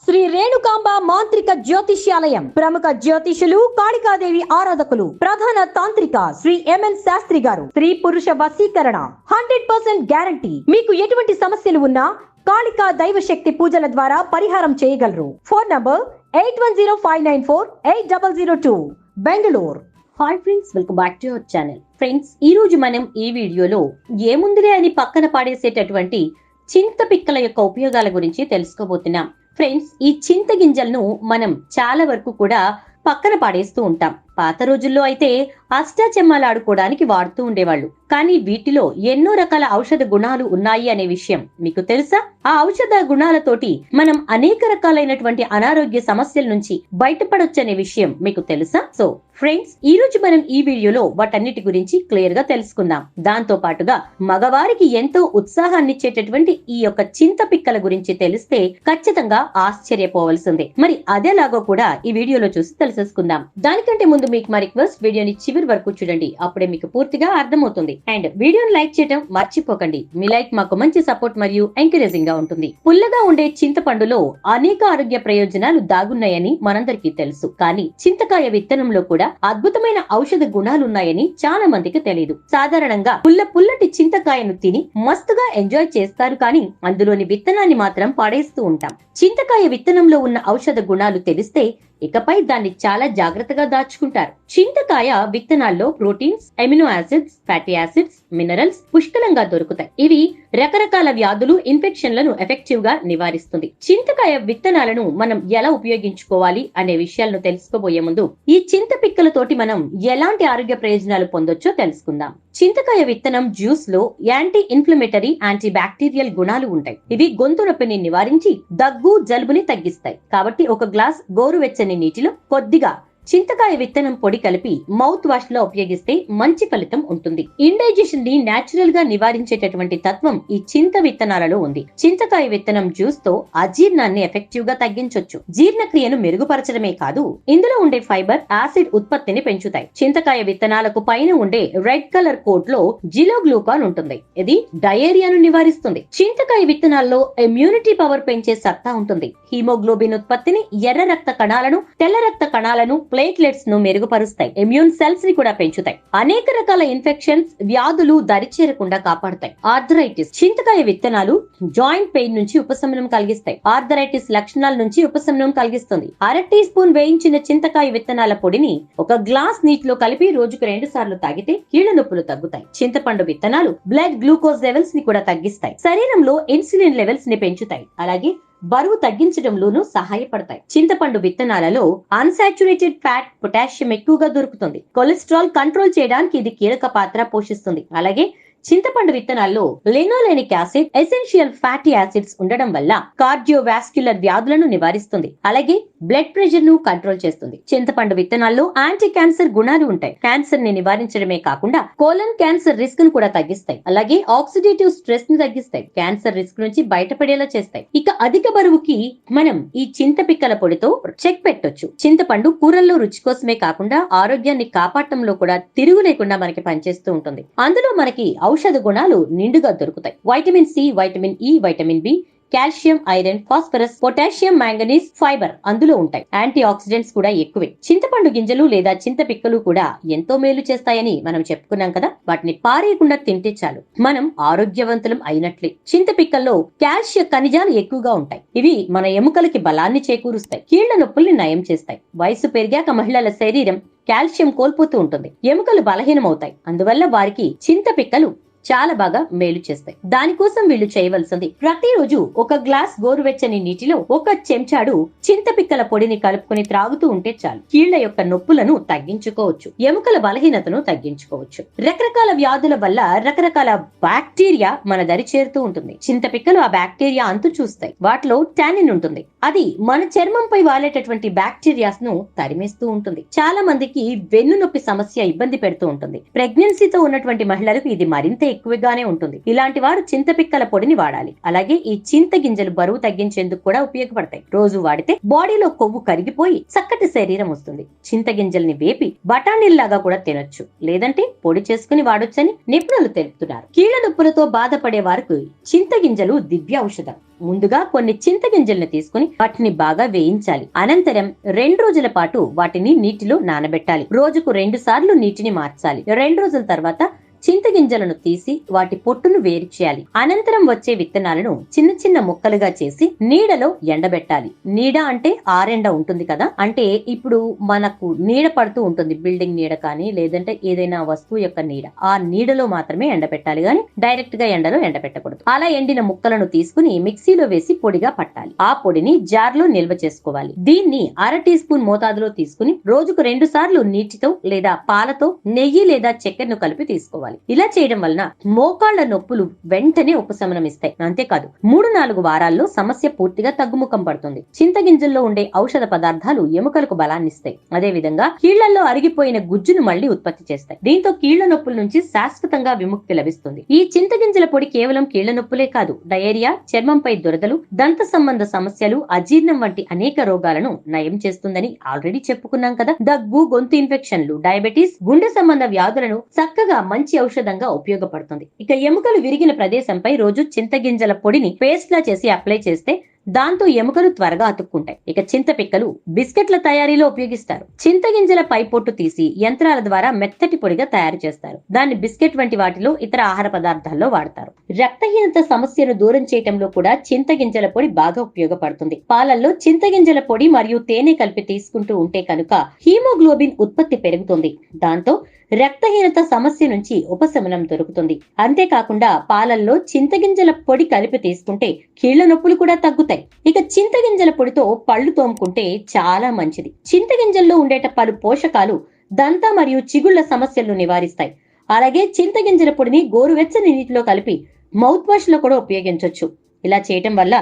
శ్రీ రేణుకాంబ మాంత్రిక జ్యోతిష్యాలయం ప్రముఖ జ్యోతిషులు కాళికాదేవి ఆరాధకులు ప్రధాన తాంత్రిక శ్రీ ఎంఎన్ శాస్త్రి గారు స్త్రీ పురుష వశీకరణ 100% గ్యారంటీ. మీకు ఎటువంటి సమస్యలు ఉన్నా కాళికా దైవశక్తి పూజల ద్వారా పరిహారం చేయగలరు. Phone number 8105948002 Bengaluru. Hi friends, welcome back to our channel. Friends, ఈ రోజు మనం ఈ వీడియోలో ఏముందిలే అని పక్కన పాడేసేటటువంటి చింత పిక్కల యొక్క ఉపయోగాల గురించి తెలుసుకోబోతున్నాం. ఫ్రెండ్స్, ఈ చింత గింజలను మనం చాలా వరకు కూడా పక్కన పాడేస్తూ ఉంటాం. పాత రోజుల్లో అయితే అష్టాచెమ్మాలు ఆడుకోవడానికి వాడుతూ ఉండేవాళ్ళు. కానీ వీటిలో ఎన్నో రకాల ఔషధ గుణాలు ఉన్నాయి అనే విషయం మీకు తెలుసా? ఆ ఔషధ గుణాలతోటి మనం అనేక రకాలైనటువంటి అనారోగ్య సమస్యల నుంచి బయటపడొచ్చనే విషయం మీకు తెలుసా? సో ఫ్రెండ్స్, ఈ రోజు మనం ఈ వీడియోలో వాటన్నిటి గురించి క్లియర్ గా తెలుసుకుందాం. దాంతో పాటుగా మగవారికి ఎంతో ఉత్సాహాన్నిచ్చేటటువంటి ఈ యొక్క చింత పిక్కల గురించి తెలిస్తే ఖచ్చితంగా ఆశ్చర్యపోవలసిందే. మరి అదేలాగో కూడా ఈ వీడియోలో చూసి తెలుసుకుందాం. దానికంటే ముందు మీకు మా రిక్వెస్ట్, వీడియోని చివరి వరకు చూడండి, అప్పుడే మీకు పూర్తిగా అర్థమవుతుంది. అండ్ వీడియోని లైక్ చేయడం మర్చిపోకండి. మీ లైక్ మాకు మంచి సపోర్ట్ మరియు ఎంకరేజింగ్ గా ఉంటుంది. పుల్లగా ఉండే చింతపండులో అనేక ఆరోగ్య ప్రయోజనాలు దాగున్నాయని మనందరికీ తెలుసు. కానీ చింతకాయ విత్తనంలో కూడా అద్భుతమైన ఔషధ గుణాలున్నాయని చాలా మందికి తెలియదు. సాధారణంగా పుల్లటి చింతకాయను తిని మస్తుగా ఎంజాయ్ చేస్తారు, కానీ అందులోని విత్తనాన్ని మాత్రం పడేస్తూ ఉంటాం. చింతకాయ విత్తనంలో ఉన్న ఔషధ గుణాలు తెలిస్తే ఇకపై దాన్ని చాలా జాగ్రత్తగా దాచుకుంటారు. చింతకాయ విత్తనాల్లో proteins, amino acids, fatty acids, minerals పుష్కలంగా దొరుకుతాయి. ఇవి రకరకాల వ్యాధులు, ఇన్ఫెక్షన్లను ఎఫెక్టివ్ గా నివారిస్తుంది. చింతకాయ విత్తనాలను మనం ఎలా ఉపయోగించుకోవాలి అనే విషయాలను తెలుసుకోబోయే ముందు ఈ చింత పిక్కలతోటి మనం ఎలాంటి ఆరోగ్య ప్రయోజనాలు పొందొచ్చో తెలుసుకుందాం. చింతకాయ విత్తనం జ్యూస్ లో యాంటీ ఇన్ఫ్లమేటరీ, యాంటీ బ్యాక్టీరియల్ గుణాలు ఉంటాయి. ఇవి గొంతు నొప్పిని నివారించి దగ్గు, జలుబుని తగ్గిస్తాయి. కాబట్టి ఒక గ్లాస్ గోరువెచ్చని నీటిలో కొద్దిగా చింతకాయ విత్తనం పొడి కలిపి మౌత్ వాష్ లో ఉపయోగిస్తే మంచి ఫలితం ఉంటుంది. ఇండైజెషన్ ని నేచురల్ గా నివారించేటటువంటి తత్వం ఈ చింత విత్తనాలలో ఉంది. చింతకాయ విత్తనం జ్యూస్ తో అజీర్ణాన్ని ఎఫెక్టివ్ గా తగ్గించొచ్చు. జీర్ణక్రియను మెరుగుపరచడమే కాదు, ఇందులో ఉండే ఫైబర్ యాసిడ్ ఉత్పత్తిని పెంచుతాయి. చింతకాయ విత్తనాలకు పైన ఉండే రెడ్ కలర్ కోట్ లో జిలోగ్లూకాన్ ఉంటుంది. ఇది డయేరియాను నివారిస్తుంది. చింతకాయ విత్తనాల్లో ఇమ్యూనిటీ పవర్ పెంచే సత్తా ఉంటుంది. హీమోగ్లోబిన్ ఉత్పత్తిని, ఎర్ర రక్త కణాలను, తెల్ల రక్త కణాలను, ప్లేట్లెట్స్ ను మెరుగుపరుస్తాయి. ఇమ్యూన్ సెల్స్ ని కూడా పెంచుతాయి. అనేక రకాల ఇన్ఫెక్షన్స్, వ్యాధులు దరిచేరకుండా కాపాడతాయి. ఆర్థరైటిస్, చింతకాయ విత్తనాలు జాయింట్ పెయిన్ నుంచి ఉపశమనం కలిగిస్తాయి. ఆర్థరైటిస్ లక్షణాల నుంచి ఉపశమనం కలిగిస్తుంది. 1/2 టీ స్పూన్ వేయించిన చింతకాయ విత్తనాల పొడిని ఒక గ్లాస్ నీటిలో కలిపి రోజుకు 2 సార్లు తాగితే కీళ్ల నొప్పులు తగ్గుతాయి. చింతపండు విత్తనాలు బ్లడ్ గ్లూకోజ్ లెవెల్స్ ని కూడా తగ్గిస్తాయి. శరీరంలో ఇన్సులిన్ లెవెల్స్ ని పెంచుతాయి. అలాగే బరువు తగ్గించడంలోనూ సహాయపడతాయి. చింతపండు విత్తనాలలో అన్సాచురేటెడ్ ఫ్యాట్, పొటాషియం ఎక్కువగా దొరుకుతుంది. కొలెస్ట్రాల్ కంట్రోల్ చేయడానికి ఇది కీలక పాత్ర పోషిస్తుంది. అలాగే చింతపండు విత్తనాల్లో linolenic acid, essential fatty acids ఉండడం వల్ల కార్డియోవాస్క్యులర్ వ్యాధులను నివారిస్తుంది. అలాగే బ్లడ్ ప్రెషర్ ను కంట్రోల్ చేస్తుంది. చింతపండు విత్తనాల్లో యాంటీ క్యాన్సర్ గుణాలు ఉంటాయి. క్యాన్సర్ ని నివారించడమే కాకుండా కోలన్ క్యాన్సర్ రిస్క్ ను కూడా తగ్గిస్తాయి. అలాగే ఆక్సిడేటివ్ స్ట్రెస్ ని తగ్గిస్తాయి. క్యాన్సర్ రిస్క్ నుంచి బయటపడేలా చేస్తాయి. ఇక అధిక బరువుకి మనం ఈ చింత పిక్కల పొడితో చెక్ పెట్టొచ్చు. చింతపండు కూరల్లో రుచి కోసమే కాకుండా ఆరోగ్యాన్ని కాపాడటంలో కూడా తిరుగు లేకుండా మనకి పనిచేస్తూ ఉంటుంది. అందులో మనకి ఔషధ గుణాలు నిండుగా దొరుకుతాయి. Vitamin C, vitamin E, vitamin B, calcium, iron, phosphorus, potassium, manganese, fibre అందులో ఉంటాయి. యాంటీ ఆక్సిడెంట్స్ కూడా ఎక్కువే. చింతపండు గింజలు లేదా చింత పిక్కలు కూడా ఎంతో మేలు చేస్తాయని మనం చెప్పుకున్నాం కదా. వాటిని పారేయకుండా తింటే చాలు, మనం ఆరోగ్యవంతులం అయినట్లే. చింత పిక్కల్లో కాల్షియం ఖనిజాలు ఎక్కువగా ఉంటాయి. ఇవి మన ఎముకలకి బలాన్ని చేకూరుస్తాయి. కీళ్ల నొప్పుల్ని నయం చేస్తాయి. వయసు పెరిగాక మహిళల శరీరం కాల్షియం కోల్పోతూ ఉంటుంది. ఎముకలు బలహీనమవుతాయి. అందువల్ల వారికి చింత పిక్కలు చాలా బాగా మేలు చేస్తాయి. దానికోసం వీళ్ళు చేయవలసింది, ప్రతిరోజు ఒక గ్లాస్ గోరువెచ్చని నీటిలో 1 చెంచాడు చింతపిక్కల పొడిని కలుపుకొని త్రాగుతూ ఉంటే చాలు. కీళ్ల యొక్క నొప్పులను తగ్గించుకోవచ్చు. ఎముకల బలహీనతను తగ్గించుకోవచ్చు. రకరకాల వ్యాధుల వల్ల రకరకాల బ్యాక్టీరియా మన దరి చేరుతూ ఉంటుంది. చింతపిక్కలు ఆ బ్యాక్టీరియా అంతు చూస్తాయి. వాటిలో టానిన్ ఉంటుంది. అది మన చర్మంపై వాలేటటువంటి బ్యాక్టీరియాస్ ను తరిమేస్తూ ఉంటుంది. చాలా మందికి వెన్ను నొప్పి సమస్య ఇబ్బంది పెడుతూ ఉంటుంది. ప్రెగ్నెన్సీతో ఉన్నటువంటి మహిళలకు ఇది మరింత ఎక్కువగానే ఉంటుంది. ఇలాంటి వారు చింతపిక్కల పొడిని వాడాలి. అలాగే ఈ చింత గింజలు బరువు తగ్గించేందుకు కూడా ఉపయోగపడతాయి. రోజు వాడితే బాడీలో కొవ్వు కరిగిపోయి చక్కటి శరీరం వస్తుంది. చింత గింజల్ని వేపి బఠానీల్లాగా కూడా తినొచ్చు, లేదంటే పొడి చేసుకుని వాడొచ్చని నిపుణులు తెలుపుతున్నారు. కీళ్ల నొప్పులతో బాధపడే వారికి చింత గింజలు దివ్య ఔషధం. ముందుగా కొన్ని చింత గింజలను తీసుకుని వాటిని బాగా వేయించాలి. అనంతరం 2 రోజుల పాటు వాటిని నీటిలో నానబెట్టాలి. రోజుకు 2 సార్లు నీటిని మార్చాలి. 2 రోజుల తర్వాత చింత గింజలను తీసి వాటి పొట్టును వేరు చేయాలి. అనంతరం వచ్చే విత్తనాలను చిన్న చిన్న ముక్కలుగా చేసి నీడలో ఎండబెట్టాలి. నీడ అంటే ఆరెండ ఉంటుంది కదా, అంటే ఇప్పుడు మనకు నీడ పడుతూ ఉంటుంది, బిల్డింగ్ నీడ కానీ లేదంటే ఏదైనా వస్తువు యొక్క నీడ. ఆ నీడలో మాత్రమే ఎండబెట్టాలి గాని డైరెక్ట్ గా ఎండలో ఎండబెట్టకూడదు. అలా ఎండిన ముక్కలను తీసుకుని మిక్సీలో వేసి పొడిగా పట్టాలి. ఆ పొడిని జార్ లో నిల్వ చేసుకోవాలి. దీన్ని 1/2 టీ స్పూన్ మోతాదులో తీసుకుని రోజుకు 2 సార్లు నీటితో లేదా పాలతో నెయ్యి లేదా చక్కెరను కలిపి తీసుకోవాలి. ఇలా చేయడం వలన మోకాళ్ల నొప్పులు వెంటనే ఉపశమనం ఇస్తాయి. అంతేకాదు 3-4 వారాల్లో సమస్య పూర్తిగా తగ్గుముఖం పడుతుంది. చింతగింజల్లో ఉండే ఔషధ పదార్థాలు ఎముకలకు బలాన్నిస్తాయి. అదే విధంగా కీళ్లలో అరిగిపోయిన గుజ్జును మళ్లీ ఉత్పత్తి చేస్తాయి. దీంతో కీళ్ల నొప్పుల నుంచి శాశ్వతంగా విముక్తి లభిస్తుంది. ఈ చింతగింజల పొడి కేవలం కీళ్ల నొప్పులే కాదు, డయేరియా, చర్మంపై దురదలు, దంత సంబంధ సమస్యలు, అజీర్ణం వంటి అనేక రోగాలను నయం చేస్తుందని ఆల్రెడీ చెప్పుకున్నాం కదా. దగ్గు, గొంతు ఇన్ఫెక్షన్లు, డయాబెటీస్, గుండె సంబంధ వ్యాధులను చక్కగా మంచి ఔషధంగా ఉపయోగపడుతుంది. ఇక ఎముకలు విరిగిన ప్రదేశంపై రోజు చింతగింజల పొడిని పేస్ట్ లా చేసి అప్లై చేస్తే దాంతో ఎముకలు త్వరగా అతుక్కుంటాయి. ఇక చింతపిక్కలు బిస్కెట్ల తయారీలో ఉపయోగిస్తారు. చింతగింజల పై పొట్టు తీసి యంత్రాల ద్వారా మెత్తటి పొడిగా తయారు చేస్తారు. దాన్ని బిస్కెట్ వంటి వాటిలో, ఇతర ఆహార పదార్థాల్లో వాడతారు. రక్తహీనత సమస్యను దూరం చేయటంలో కూడా చింతగింజల పొడి బాగా ఉపయోగపడుతుంది. పాలల్లో చింతగింజల పొడి మరియు తేనె కలిపి తీసుకుంటూ ఉంటే కనుక హీమోగ్లోబిన్ ఉత్పత్తి పెరుగుతుంది. దాంతో రక్తహీనత సమస్య నుంచి ఉపశమనం దొరుకుతుంది. అంతేకాకుండా పాలల్లో చింతగింజల పొడి కలిపి తీసుకుంటే కీళ్ల నొప్పులు కూడా తగ్గుతాయి. ఇక చింతగింజల పొడితో పళ్ళు తోముకుంటే చాలా మంచిది. చింతగింజల్లో ఉండేట పలు పోషకాలు దంత మరియు చిగుళ్ల సమస్యలను నివారిస్తాయి. అలాగే చింతగింజల పొడిని గోరువెచ్చని నీటిలో కలిపి మౌత్ వాష్ లో కూడా ఉపయోగించవచ్చు. ఇలా చేయటం వల్ల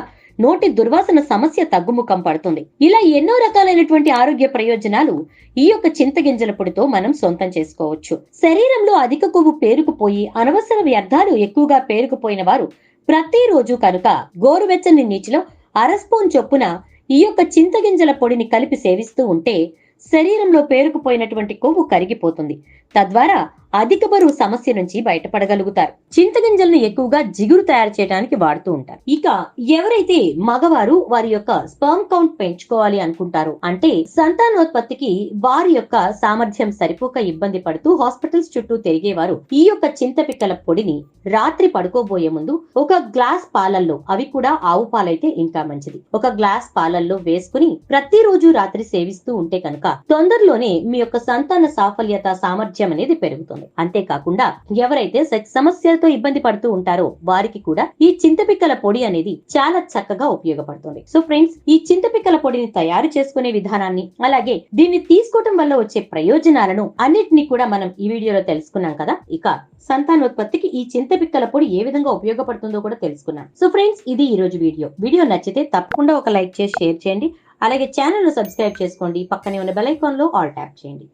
నోటి దుర్వాసన సమస్య తగ్గుముఖం పడుతుంది. ఇలా ఎన్నో రకాలైనటువంటి ఆరోగ్య ప్రయోజనాలు ఈ యొక్క చింతగింజల పొడితో మనం సొంతం చేసుకోవచ్చు. శరీరంలో అధిక కొవ్వు పేరుకుపోయి అనవసర వ్యర్థాలు ఎక్కువగా పేరుకుపోయిన వారు ప్రతిరోజు కనుక గోరువెచ్చని నీటిలో 1/2 స్పూన్ చొప్పున ఈ యొక్క చింతగింజల పొడిని కలిపి సేవిస్తూ ఉంటే శరీరంలో పేరుకుపోయినటువంటి కొవ్వు కరిగిపోతుంది. తద్వారా అధిక బరువు సమస్య నుంచి బయటపడగలుగుతారు. చింతగింజలను ఎక్కువగా జిగురు తయారు చేయడానికి వాడుతూ ఉంటారు. ఇక ఎవరైతే మగవారు వారి యొక్క స్పర్మ్ కౌంట్ పెంచుకోవాలి అనుకుంటారు, అంటే సంతానోత్పత్తికి వారి యొక్క సామర్థ్యం సరిపోక ఇబ్బంది పడుతూ హాస్పిటల్స్ చుట్టూ తిరిగేవారు ఈ యొక్క చింతపిక్కల పొడిని రాత్రి పడుకోబోయే ముందు ఒక గ్లాస్ పాలల్లో, అవి కూడా ఆవు పాలైతే ఇంకా మంచిది, ఒక గ్లాస్ పాలల్లో వేసుకుని ప్రతిరోజు రాత్రి సేవిస్తూ ఉంటే కనుక తొందరలోనే మీ యొక్క సంతాన సాఫల్యత సామర్థ్యం అనేది పెరుగుతుంది. అంతేకాకుండా ఎవరైతే సెక్స్ సమస్యలతో ఇబ్బంది పడుతూ ఉంటారో వారికి కూడా ఈ చింతపిక్కల పొడి అనేది చాలా చక్కగా ఉపయోగపడుతుంది. సో ఫ్రెండ్స్, ఈ చింతపిక్కల పొడిని తయారు చేసుకునే విధానాన్ని, అలాగే దీన్ని తీసుకోవటం వల్ల వచ్చే ప్రయోజనాలను అన్నిటినీ కూడా మనం ఈ వీడియోలో తెలుసుకున్నాం కదా. ఇక సంతానోత్పత్తికి ఈ చింతపిక్కల పొడి ఏ విధంగా ఉపయోగపడుతుందో కూడా తెలుసుకున్నాం. సో ఫ్రెండ్స్, ఇది ఈ రోజు వీడియో నచ్చితే తప్పకుండా ఒక లైక్ చేసి షేర్ చేయండి. అలాగే ఛానల్ ను సబ్స్క్రైబ్ చేసుకోండి. పక్కనే ఉన్న బెల్ ఐకాన్ లో ఆల్ ట్యాప్ చేయండి.